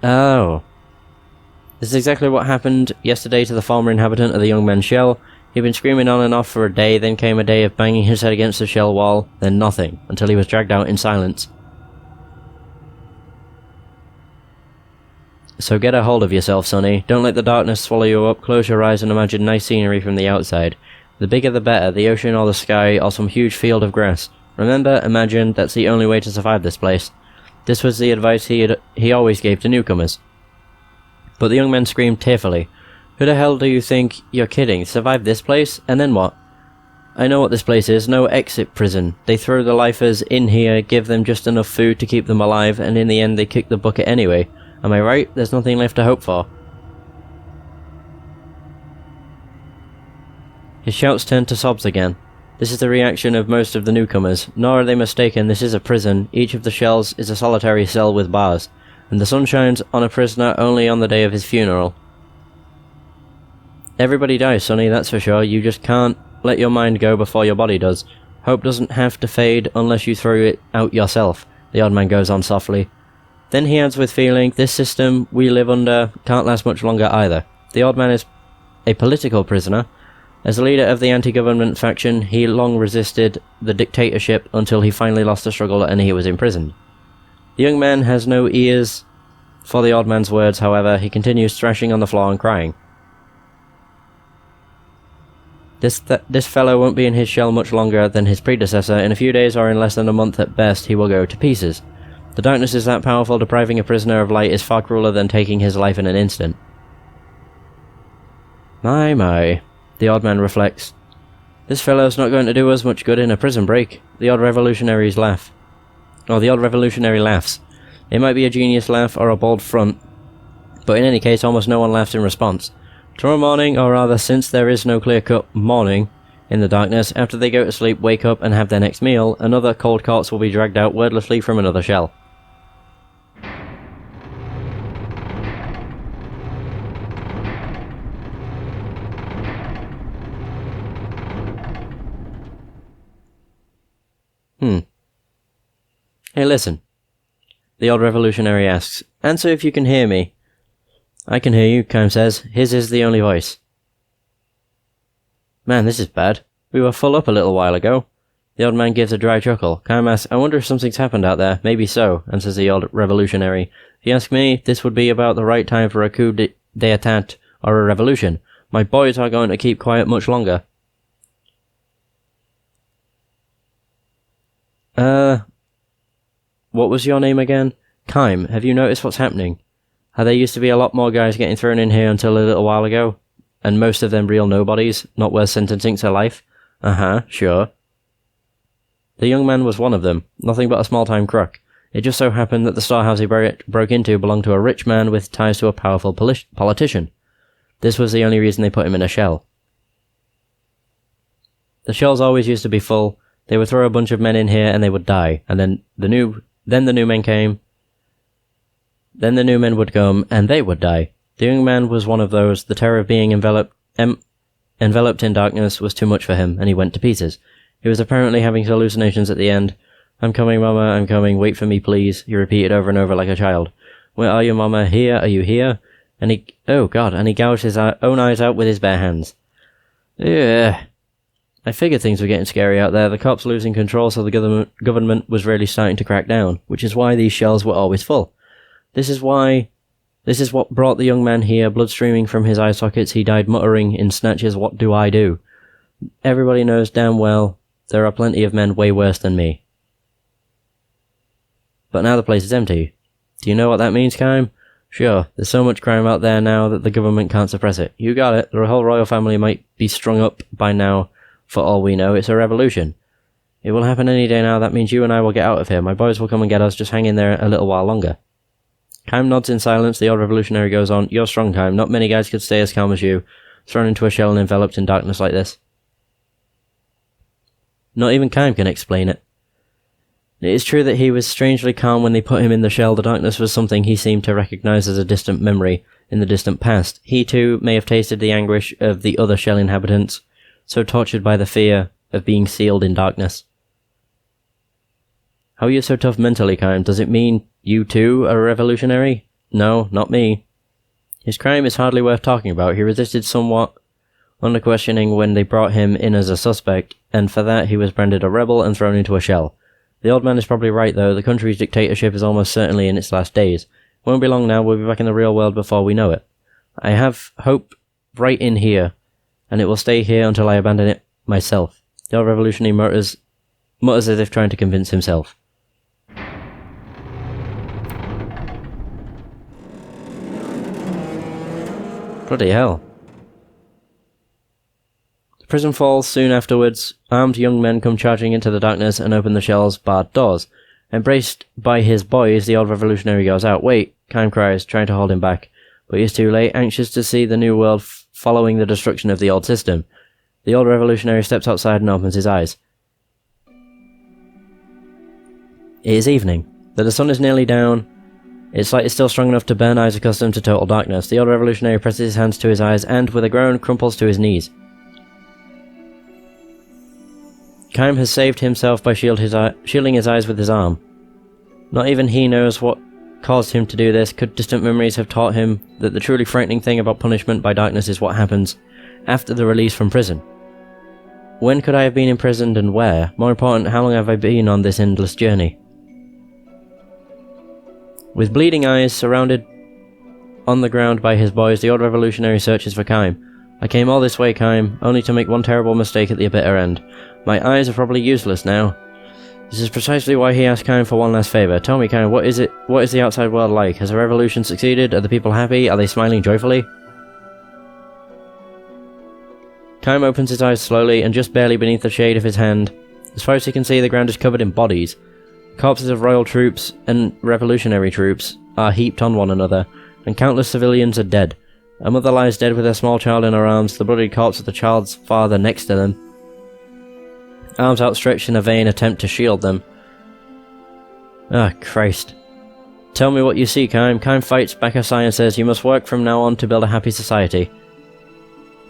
Oh. This is exactly what happened yesterday to the former inhabitant of the young man's shell. He'd been screaming on and off for a day, then came a day of banging his head against the shell wall, then nothing, until he was dragged out in silence. So get a hold of yourself, Sonny. Don't let the darkness swallow you up. Close your eyes and imagine nice scenery from the outside. The bigger the better, the ocean or the sky or some huge field of grass. Remember, imagine, that's the only way to survive this place. This was the advice he always gave to newcomers. But the young man screamed tearfully. Who the hell do you think you're kidding? Survive this place? And then what? I know what this place is, no exit prison. They throw the lifers in here, give them just enough food to keep them alive, and in the end they kick the bucket anyway. Am I right? There's nothing left to hope for. His shouts turned to sobs again. This is the reaction of most of the newcomers. Nor are they mistaken, this is a prison. Each of the shells is a solitary cell with bars, and the sun shines on a prisoner only on the day of his funeral. Everybody dies, Sonny, that's for sure. You just can't let your mind go before your body does. Hope doesn't have to fade unless you throw it out yourself, the odd man goes on softly. Then he adds with feeling, this system we live under can't last much longer either. The odd man is a political prisoner. As the leader of the anti-government faction, he long resisted the dictatorship until he finally lost the struggle and he was imprisoned. The young man has no ears for the odd man's words, however, he continues thrashing on the floor and crying. This fellow won't be in his shell much longer than his predecessor. In a few days or in less than a month at best, he will go to pieces. The darkness is that powerful, depriving a prisoner of light is far crueler than taking his life in an instant. My, the odd man reflects. This fellow's not going to do us much good in a prison break. The odd revolutionary laughs. It might be a genius laugh or a bold front, but in any case almost no one laughs in response. Tomorrow morning, or rather since there is no clear-cut morning in the darkness, after they go to sleep, wake up and have their next meal, another cold corpse will be dragged out wordlessly from another shell. Hey, listen. The old revolutionary asks. Answer if you can hear me. I can hear you, Kaim says. His is the only voice. Man, this is bad. We were full up a little while ago. The old man gives a dry chuckle. Kaim asks, I wonder if something's happened out there. Maybe so, answers the old revolutionary. If you ask me, this would be about the right time for a coup d'etat or a revolution. My boys are going to keep quiet much longer. What was your name again? Kaim, have you noticed what's happening? How there used to be a lot more guys getting thrown in here until a little while ago? And most of them real nobodies, not worth sentencing to life? Sure. The young man was one of them, nothing but a small-time crook. It just so happened that the storehouse he broke into belonged to a rich man with ties to a powerful politician. This was the only reason they put him in a shell. The shells always used to be full. They would throw a bunch of men in here and they would die, and then the new men came. Then the new men would come, and they would die. The young man was one of those. The terror of being enveloped in darkness was too much for him, and he went to pieces. He was apparently having hallucinations at the end. I'm coming, Mama, I'm coming, wait for me, please, he repeated over and over like a child. Where are you, Mama? Here? Are you here? And he gouged his own eyes out with his bare hands. Ugh. I figured things were getting scary out there. The cops losing control, so the government was really starting to crack down, which is why these shells were always full. This is what brought the young man here, blood streaming from his eye sockets. He died muttering in snatches, what do I do? Everybody knows damn well there are plenty of men way worse than me. But now the place is empty. Do you know what that means, Kaim? Sure, there's so much crime out there now that the government can't suppress it. You got it, the whole royal family might be strung up by now. For all we know, it's a revolution. It will happen any day now. That means you and I will get out of here. My boys will come and get us. Just hang in there a little while longer. Kaim nods in silence. The old revolutionary goes on. You're strong, Kaim. Not many guys could stay as calm as you, thrown into a shell and enveloped in darkness like this. Not even Kaim can explain it. It is true that he was strangely calm when they put him in the shell. The darkness was something he seemed to recognize as a distant memory in the distant past. He too may have tasted the anguish of the other shell inhabitants, so tortured by the fear of being sealed in darkness. How are you so tough mentally, Kaim? Does it mean you too are a revolutionary? No, not me. His crime is hardly worth talking about. He resisted somewhat under questioning when they brought him in as a suspect, and for that he was branded a rebel and thrown into a shell. The old man is probably right, though. The country's dictatorship is almost certainly in its last days. Won't be long now, we'll be back in the real world before we know it. I have hope right in here, and it will stay here until I abandon it myself. The old revolutionary mutters as if trying to convince himself. Bloody hell. The prison falls soon afterwards. Armed young men come charging into the darkness and open the shell's barred doors. Embraced by his boys, the old revolutionary goes out. Wait, Kaim cries, trying to hold him back. But he is too late, anxious to see the new world following the destruction of the old system. The old revolutionary steps outside and opens his eyes. It is evening. Though the sun is nearly down, its light is still strong enough to burn eyes accustomed to total darkness. The old revolutionary presses his hands to his eyes and, with a groan, crumples to his knees. Kaim has saved himself by shielding his eyes with his arm. Not even he knows what caused him to do this. Could distant memories have taught him that the truly frightening thing about punishment by darkness is what happens after the release from prison? When could I have been imprisoned and where? More important, how long have I been on this endless journey? With bleeding eyes, surrounded on the ground by his boys, the old revolutionary searches for Kaim. I came all this way, Kaim, only to make one terrible mistake at the bitter end. My eyes are probably useless now. This is precisely why he asked Kaim for one last favour. Tell me, Kaim, what is the outside world like? Has the revolution succeeded? Are the people happy? Are they smiling joyfully? Kaim opens his eyes slowly, and just barely beneath the shade of his hand, as far as he can see, the ground is covered in bodies. Corpses of royal troops and revolutionary troops are heaped on one another, and countless civilians are dead. A mother lies dead with her small child in her arms, the bloody corpse of the child's father next to them, arms outstretched in a vain attempt to shield them. Ah, Christ. Tell me what you see, Kaim. Kaim fights back a sigh and says, you must work from now on to build a happy society.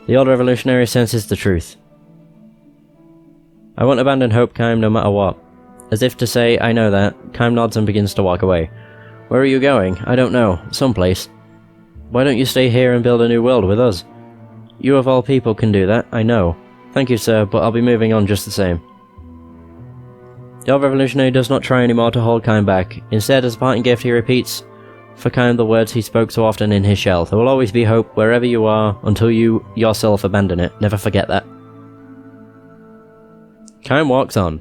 The old revolutionary senses the truth. I won't abandon hope, Kaim, no matter what. As if to say, I know that, Kaim nods and begins to walk away. Where are you going? I don't know. Someplace. Why don't you stay here and build a new world with us? You of all people can do that, I know. Thank you, sir, but I'll be moving on just the same. The old revolutionary does not try anymore to hold Kaim back. Instead, as a parting gift, he repeats for Kaim the words he spoke so often in his shell. There will always be hope wherever you are until you yourself abandon it. Never forget that. Kaim walks on.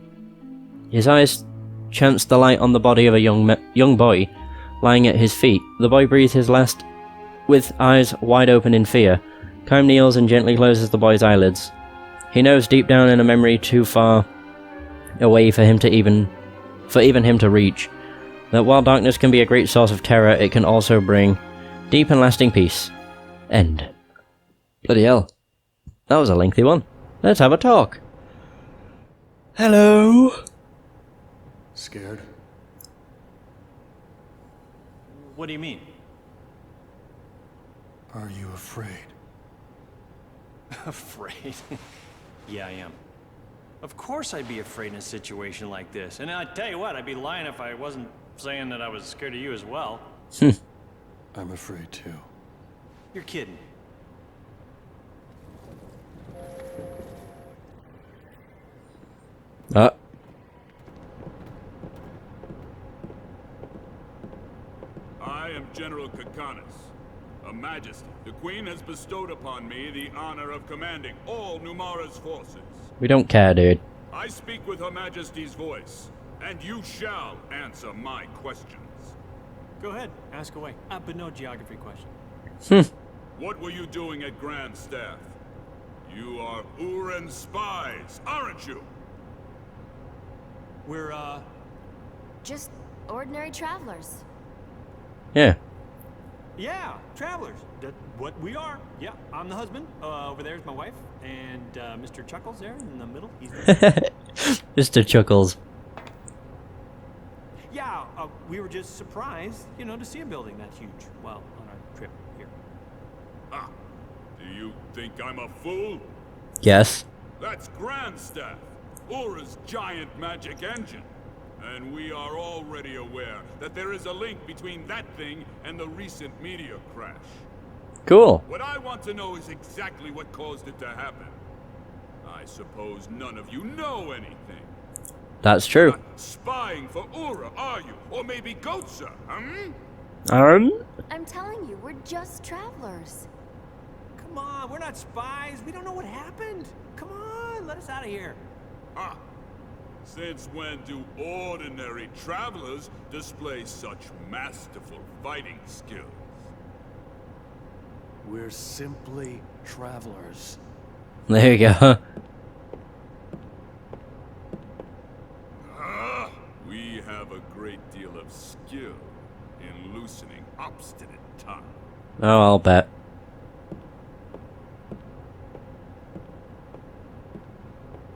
His eyes chance the light on the body of a young boy lying at his feet. The boy breathes his last with eyes wide open in fear. Kaim kneels and gently closes the boy's eyelids. He knows deep down in a memory too far away for even him to reach, that while darkness can be a great source of terror, it can also bring deep and lasting peace. End. Bloody hell. That was a lengthy one. Let's have a talk. Hello? Scared? What do you mean? Are you afraid? Afraid? Yeah, I am. Of course I'd be afraid in a situation like this. And I tell you what, I'd be lying if I wasn't saying that I was scared of you as well. I'm afraid too. You're kidding. I am General Kakanis, a majesty. The Queen has bestowed upon me the honor of commanding all Numara's forces. We don't care, dude. I speak with Her Majesty's voice, and you shall answer my questions. Go ahead, ask away. But no geography question. What were you doing at Grand Staff? You are Uran spies, aren't you? We're, just ordinary travelers. Yeah. Yeah, travelers. That's what we are. Yeah, I'm the husband. Over there's my wife. And Mr. Chuckles there in the middle. He's Mr. Chuckles. Yeah, we were just surprised, to see a building that huge while on our trip here. Ah, do you think I'm a fool? Yes. That's Grand Staff, Ura's giant magic engine. And we are already aware that there is a link between that thing and the recent meteor crash. Cool. What I want to know is exactly what caused it to happen. I suppose none of you know anything. That's true. Not spying for Ura, are you? Or maybe Goatsa, I'm telling you, we're just travelers. Come on, we're not spies. We don't know what happened. Come on, let us out of here. Ah. Since when do ordinary travelers display such masterful fighting skills? We're simply travelers. There you go. We have a great deal of skill in loosening obstinate tongues. Oh, I'll bet.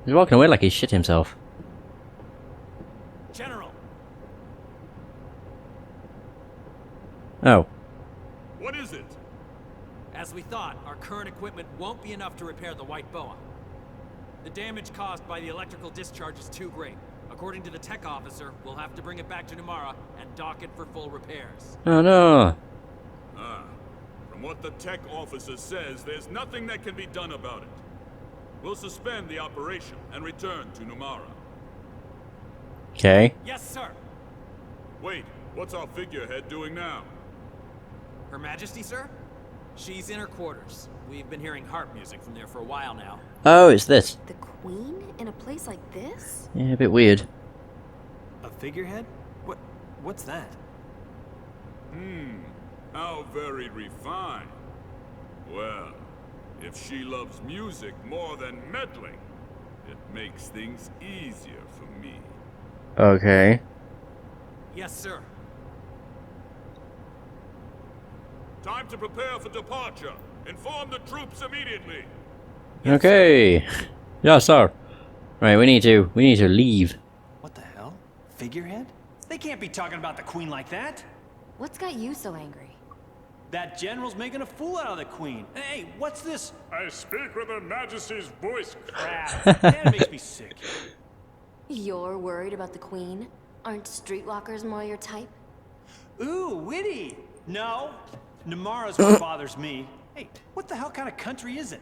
He's walking away like he shit himself. General! Oh. What is it? As we thought, our current equipment won't be enough to repair the White Boa. The damage caused by the electrical discharge is too great. According to the tech officer, we'll have to bring it back to Numara and dock it for full repairs. Oh no. From what the tech officer says, there's nothing that can be done about it. We'll suspend the operation and return to Numara. Okay. Yes, sir. Wait, what's our figurehead doing now? Her Majesty, sir? She's in her quarters. We've been hearing harp music from there for a while now. Oh, it's this. The Queen in a place like this? Yeah, a bit weird. A figurehead? What's that? How very refined. Well, if she loves music more than meddling, it makes things easier for me. Okay. Yes, sir. Time to prepare for departure. Inform the troops immediately. Okay. Yeah, sir. Right, we need to leave. What the hell? Figurehead? They can't be talking about the Queen like that. What's got you so angry? That general's making a fool out of the Queen. Hey, what's this? I speak with Her Majesty's voice. Crap. Man, it makes me sick. You're worried about the Queen? Aren't streetwalkers more your type? Ooh, witty. No, Numara's what bothers me. Hey, what the hell kind of country is it?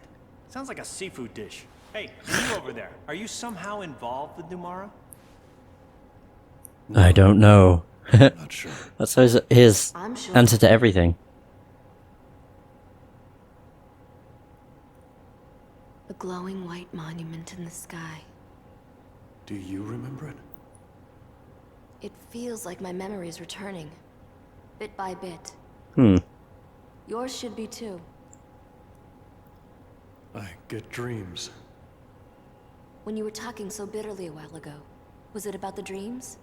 Sounds like a seafood dish. Hey, you over there, are you somehow involved with Numara? I don't know. Not sure. That's his I'm sure. answer to everything. A glowing white monument in the sky. Do you remember it? It feels like my memory is returning. Bit by bit. Yours should be too. I get dreams. When you were talking so bitterly a while ago, was it about the dreams?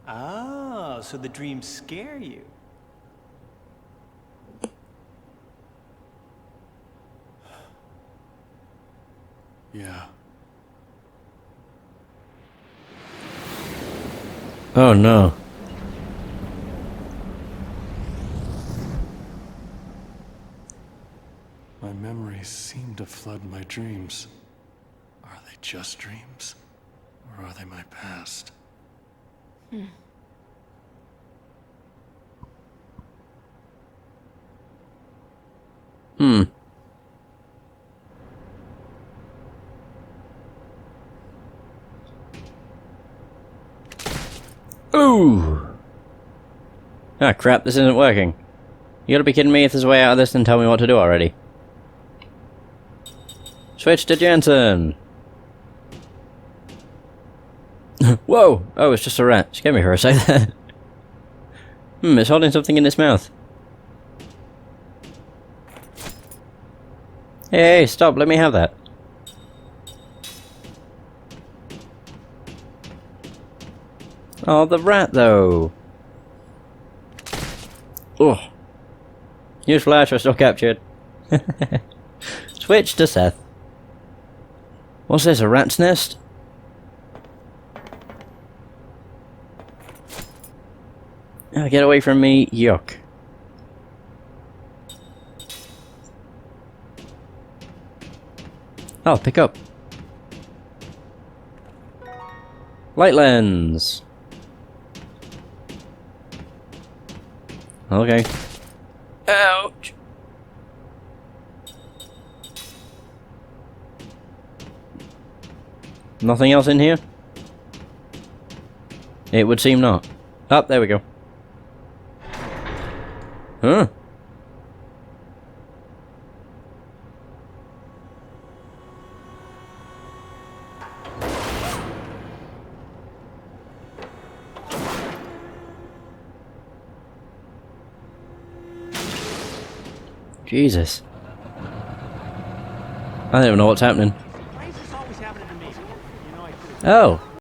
Oh, so the dreams scare you. Yeah. Oh no. My memories seem to flood my dreams. Are they just dreams? Or are they my past? Ooh! Ah, crap, this isn't working. You gotta be kidding me. If there's a way out of this, then tell me what to do already. Switch to Jansen! Whoa! Oh, it's just a rat. Scared me for a sec there. It's holding something in its mouth. Hey, stop, let me have that. Oh, the rat, though. Oh. Newsflash, we're still captured. Switch to Seth. What's this, a rat's nest? Oh, get away from me, yuck. Oh, pick up. Light lens. Okay. Ouch. Nothing else in here? It would seem not. Oh, there we go. Huh. Jesus. I don't even know what's happening. Why is this always happening to me? You know, I could've- Oh.